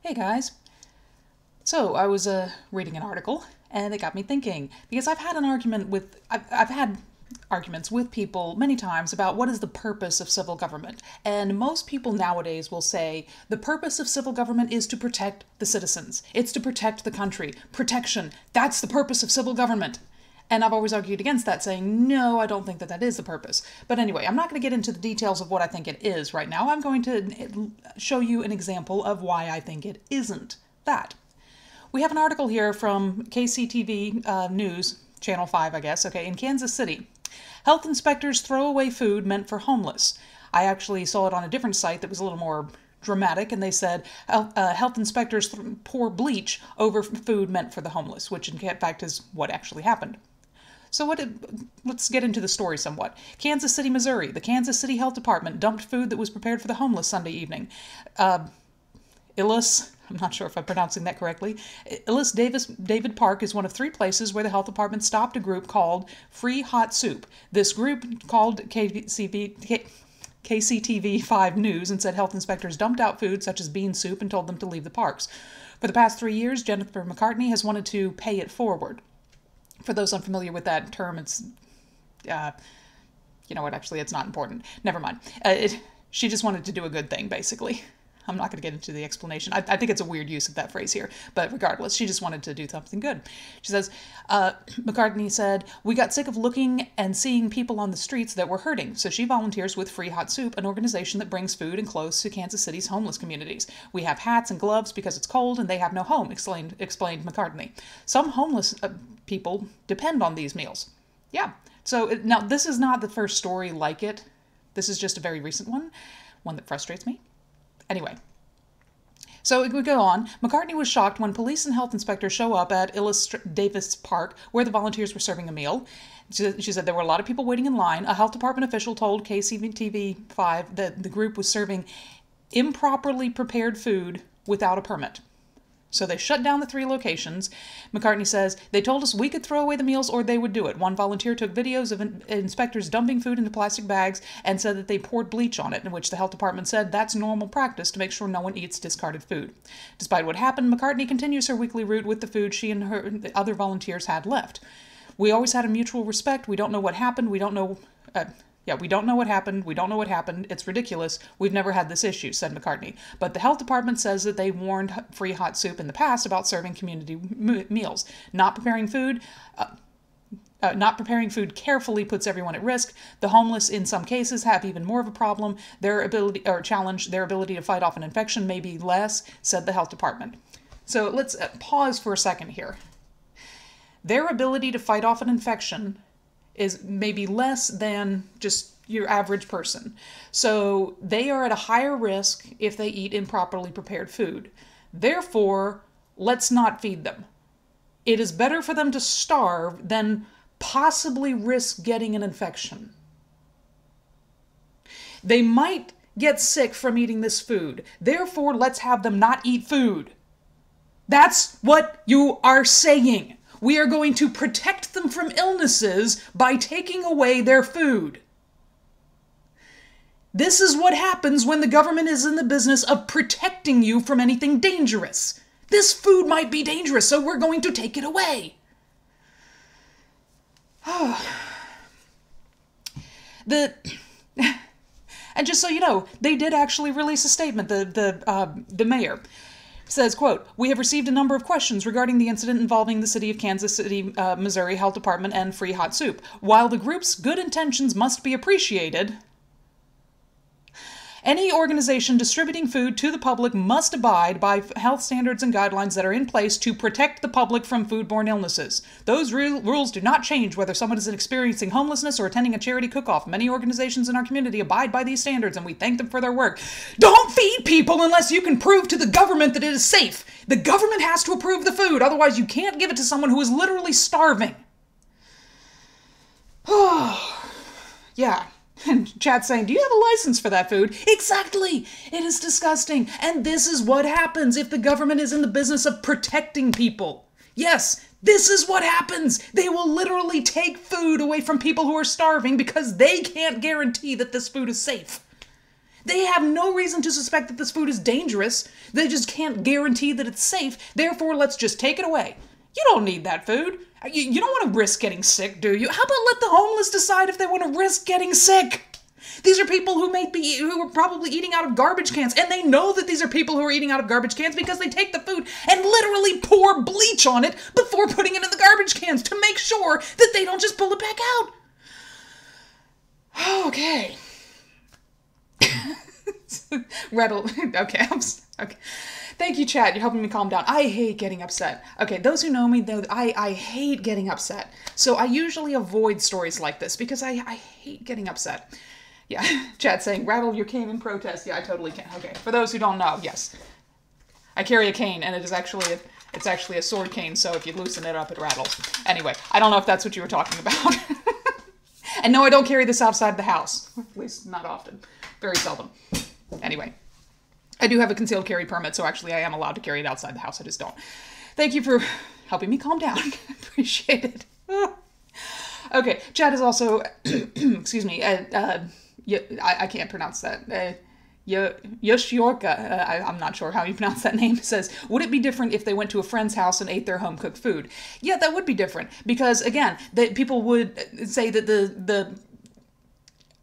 Hey guys. So I was reading an article and it got me thinking because I've had arguments with people many times about what is the purpose of civil government. And most people nowadays will say the purpose of civil government is to protect the citizens. It's to protect the country. Protection. That's the purpose of civil government. And I've always argued against that, saying, no, I don't think that is the purpose. But anyway, I'm not going to get into the details of what I think it is right now. I'm going to show you an example of why I think it isn't that. We have an article here from KCTV News, Channel 5, I guess, okay, in Kansas City. Health inspectors throw away food meant for homeless. I actually saw it on a different site that was a little more dramatic, and they said health inspectors pour bleach over food meant for the homeless, which in fact is what actually happened. So let's get into the story somewhat. Kansas City, Missouri. The Kansas City Health Department dumped food that was prepared for the homeless Sunday evening. Illis, I'm not sure if I'm pronouncing that correctly. Illis David Park is one of 3 places where the health department stopped a group called Free Hot Soup. This group called KCTV 5 News and said health inspectors dumped out food such as bean soup and told them to leave the parks. For the past 3 years, Jennifer McCartney has wanted to pay it forward. For those unfamiliar with that term, it's, you know what, actually, it's not important. Never mind. She just wanted to do a good thing, basically. I'm not going to get into the explanation. I think it's a weird use of that phrase here, but regardless, she just wanted to do something good. She says, McCartney said, we got sick of looking and seeing people on the streets that were hurting, so she volunteers with Free Hot Soup, an organization that brings food and clothes to Kansas City's homeless communities. We have hats and gloves because it's cold and they have no home, explained McCartney. Some homeless people depend on these meals. Yeah, so now this is not the first story like it. This is just a very recent one that frustrates me. Anyway, so we go on. McCartney was shocked when police and health inspectors show up at Illis Davis Park, where the volunteers were serving a meal. She said there were a lot of people waiting in line. A health department official told KCTV 5 that the group was serving improperly prepared food without a permit. So they shut down the 3 locations. McCartney says, they told us we could throw away the meals or they would do it. One volunteer took videos of inspectors dumping food into plastic bags and said that they poured bleach on it, in which the health department said that's normal practice to make sure no one eats discarded food. Despite what happened, McCartney continues her weekly route with the food she and the other volunteers had left. We always had a mutual respect. We don't know what happened. We don't know... we don't know what happened. We don't know what happened. It's ridiculous. We've never had this issue, said McCartney. But the health department says that they warned Free Hot Soup in the past about serving community meals. Not preparing food carefully puts everyone at risk. The homeless, in some cases, have even more of a problem. Their ability to fight off an infection may be less, said the health department. So let's pause for a second here. Their ability to fight off an infection is maybe less than just your average person. So they are at a higher risk if they eat improperly prepared food. Therefore, let's not feed them. It is better for them to starve than possibly risk getting an infection. They might get sick from eating this food. Therefore, let's have them not eat food. That's what you are saying. We are going to protect them from illnesses by taking away their food. This is what happens when the government is in the business of protecting you from anything dangerous. This food might be dangerous, so we're going to take it away. And just so you know, they did actually release a statement, the mayor. Says, quote, we have received a number of questions regarding the incident involving the city of Kansas City, Missouri Health Department and Free Hot Soup. While the group's good intentions must be appreciated, any organization distributing food to the public must abide by health standards and guidelines that are in place to protect the public from foodborne illnesses. Those rules do not change whether someone is experiencing homelessness or attending a charity cook-off. Many organizations in our community abide by these standards, and we thank them for their work. Don't feed people unless you can prove to the government that it is safe. The government has to approve the food, otherwise you can't give it to someone who is literally starving. Yeah. And Chad's saying, do you have a license for that food? Exactly! It is disgusting. And this is what happens if the government is in the business of protecting people. Yes, this is what happens. They will literally take food away from people who are starving because they can't guarantee that this food is safe. They have no reason to suspect that this food is dangerous. They just can't guarantee that it's safe. Therefore, let's just take it away. You don't need that food. You don't want to risk getting sick, do you? How about let the homeless decide if they want to risk getting sick? These are people who are probably eating out of garbage cans, and they know that these are people who are eating out of garbage cans because they take the food and literally pour bleach on it before putting it in the garbage cans to make sure that they don't just pull it back out. Okay. Rattle. Okay. Okay. Thank you, chat. You're helping me calm down. I hate getting upset. Okay, those who know me know that I hate getting upset. So I usually avoid stories like this because I hate getting upset. Yeah, chat saying, rattle your cane in protest. Yeah, I totally can. Okay, for those who don't know, yes. I carry a cane, and it's actually a sword cane, so if you loosen it up, it rattles. Anyway, I don't know if that's what you were talking about. And no, I don't carry this outside the house. At least not often. Very seldom. Anyway. I do have a concealed carry permit, so actually I am allowed to carry it outside the house. I just don't. Thank you for helping me calm down. Appreciate it. Okay, chat is also, excuse me, I can't pronounce that. Yoshiorka, I'm not sure how you pronounce that name, says, would it be different if they went to a friend's house and ate their home-cooked food? Yeah, that would be different. Because, again, people would say that the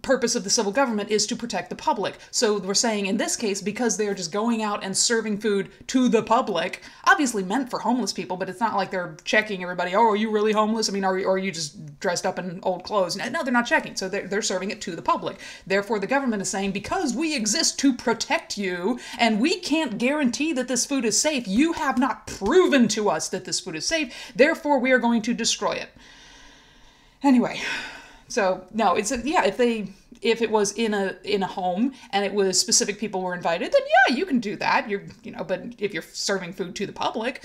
purpose of the civil government is to protect the public. So we're saying in this case, because they're just going out and serving food to the public, obviously meant for homeless people, but it's not like they're checking everybody, oh, are you really homeless? I mean, are you just dressed up in old clothes? No, they're not checking. So they're serving it to the public. Therefore, the government is saying, because we exist to protect you, and we can't guarantee that this food is safe, you have not proven to us that this food is safe, therefore we are going to destroy it. Anyway. So no, if it was in a home and it was specific people were invited, then yeah, you can do that. But if you're serving food to the public,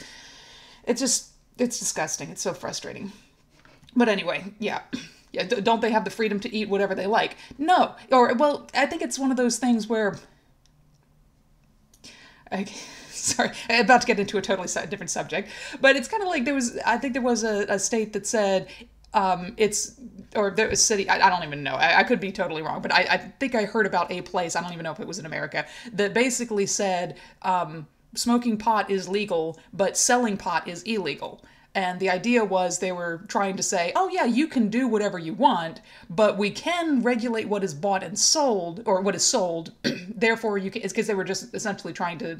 it's disgusting. It's so frustrating. But anyway, yeah. Don't they have the freedom to eat whatever they like? No. Or well, I think it's one of those things where. Sorry, I'm about to get into a totally different subject, but it's kind of like there was a state that said. Or there was a city, I don't even know, I could be totally wrong, but I think I heard about a place, I don't even know if it was in America, that basically said, smoking pot is legal, but selling pot is illegal. And the idea was they were trying to say, oh yeah, you can do whatever you want, but we can regulate what is bought and sold, or what is sold, therefore you can, it's because they were just essentially trying to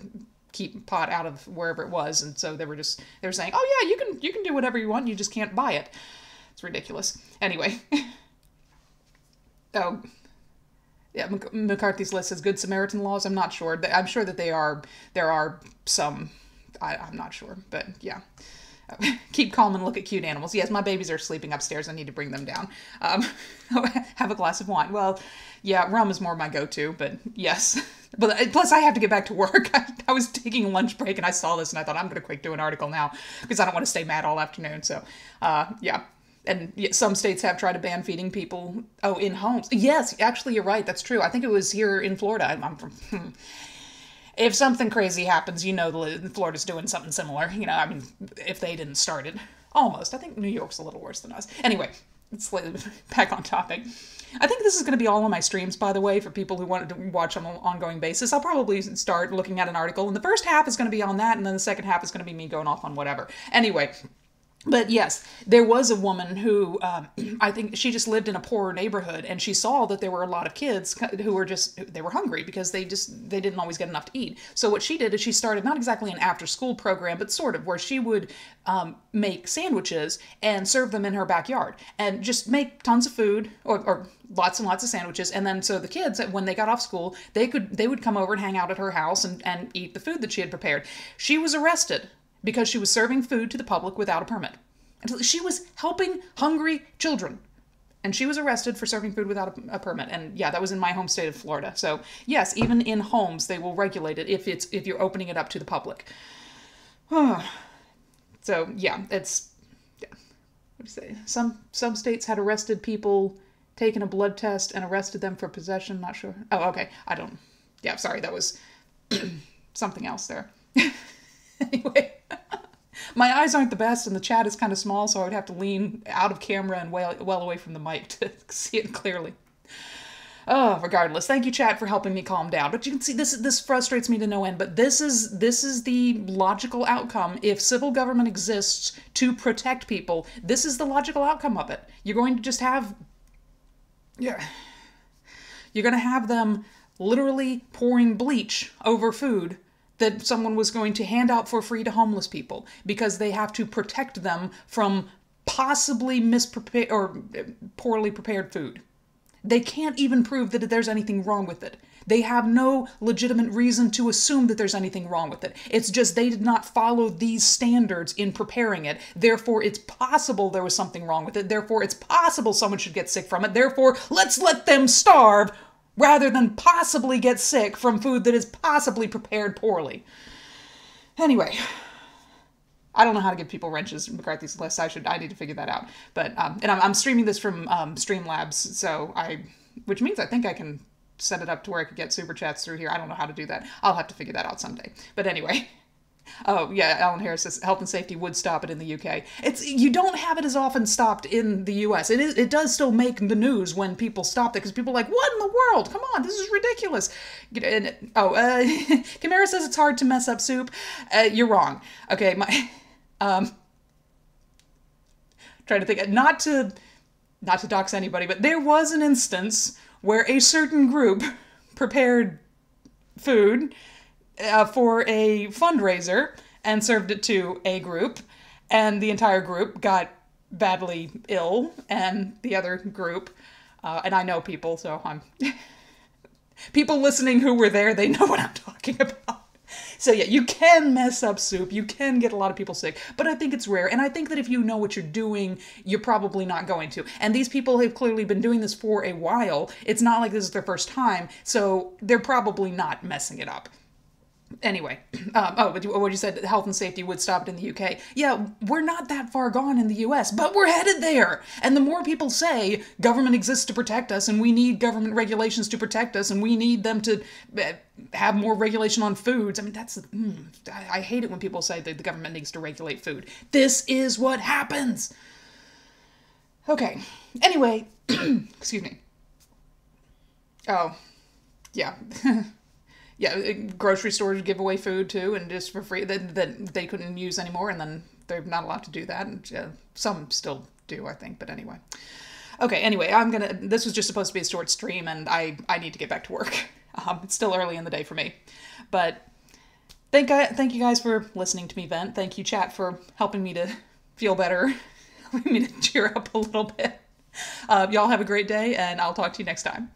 keep pot out of wherever it was, and so they were saying, oh yeah, you can do whatever you want, you just can't buy it. It's ridiculous. Anyway. Oh. Yeah, McCarthy's list says Good Samaritan laws. I'm not sure. I'm sure that there are some. I'm not sure. But yeah. Keep calm and look at cute animals. Yes, my babies are sleeping upstairs. I need to bring them down. Have a glass of wine. Well, yeah, rum is more my go-to, but yes. But plus I have to get back to work. I was taking a lunch break and I saw this and I thought I'm going to quick do an article now because I don't want to stay mad all afternoon. So, yeah. And some states have tried to ban feeding people, in homes. Yes, actually, you're right. That's true. I think it was here in Florida. I'm from... If something crazy happens, Florida's doing something similar. I mean, if they didn't start it. Almost. I think New York's a little worse than us. Anyway, let's back on topic. I think this is going to be all on my streams, by the way, for people who want to watch on an ongoing basis. I'll probably start looking at an article, and the first half is going to be on that, and then the second half is going to be me going off on whatever. Anyway... But yes, there was a woman who, I think she just lived in a poorer neighborhood, and she saw that there were a lot of kids who were they were hungry because they didn't always get enough to eat. So what she did is she started not exactly an after-school program, but sort of, where she would make sandwiches and serve them in her backyard and just make tons of food or lots and lots of sandwiches. And then so the kids, when they got off school, they would come over and hang out at her house and eat the food that she had prepared. She was arrested because she was serving food to the public without a permit. And she was helping hungry children. And she was arrested for serving food without a permit. And yeah, that was in my home state of Florida. So yes, even in homes, they will regulate it if you're opening it up to the public. So yeah, what do you say? Some states had arrested people, taken a blood test, and arrested them for possession. Not sure. Oh, okay. Yeah, sorry, that was something else there. Anyway, my eyes aren't the best and the chat is kind of small, so I would have to lean out of camera and well away from the mic to see it clearly. Oh, regardless, thank you, chat, for helping me calm down. But you can see this frustrates me to no end. But this is the logical outcome. If civil government exists to protect people, this is the logical outcome of it. You're going to just have, yeah, you're going to have them literally pouring bleach over food that someone was going to hand out for free to homeless people because they have to protect them from possibly misprepared or poorly prepared food. They can't even prove that there's anything wrong with it. They have no legitimate reason to assume that there's anything wrong with it. It's just they did not follow these standards in preparing it. Therefore, it's possible there was something wrong with it. Therefore, it's possible someone should get sick from it. Therefore, let's let them starve rather than possibly get sick from food that is possibly prepared poorly. Anyway, I don't know how to give people wrenches in McCarthy's list. I need to figure that out. But and I'm streaming this from Streamlabs, so which means I think I can set it up to where I could get super chats through here. I don't know how to do that. I'll have to figure that out someday. But anyway. Oh yeah, Alan Harris says health and safety would stop it in the UK. You don't have it as often stopped in the US. It does still make the news when people stop it because people are like, what in the world? Come on, this is ridiculous. Chimera says it's hard to mess up soup. You're wrong. Okay, trying to think, not to dox anybody, but there was an instance where a certain group prepared food for a fundraiser and served it to a group, and the entire group got badly ill, and the other group, and I know people, so people listening who were there, they know what I'm talking about. So yeah, you can mess up soup, you can get a lot of people sick, but I think it's rare, and I think that if you know what you're doing, you're probably not going to. And these people have clearly been doing this for a while. It's not like this is their first time, so they're probably not messing it up. Anyway, what you said, health and safety would stop it in the UK. Yeah, we're not that far gone in the US, but we're headed there. And the more people say government exists to protect us and we need government regulations to protect us and we need them to have more regulation on foods. I mean, I hate it when people say that the government needs to regulate food. This is what happens. Okay. Anyway, excuse me. Oh, yeah. Yeah, grocery stores give away food too, and just for free that they couldn't use anymore, and then they're not allowed to do that. And some still do, I think. But anyway, okay. Anyway, this was just supposed to be a short stream, and I need to get back to work. It's still early in the day for me, but thank you guys for listening to me vent. Thank you, chat, for helping me to feel better, helping me to cheer up a little bit. Y'all have a great day, and I'll talk to you next time.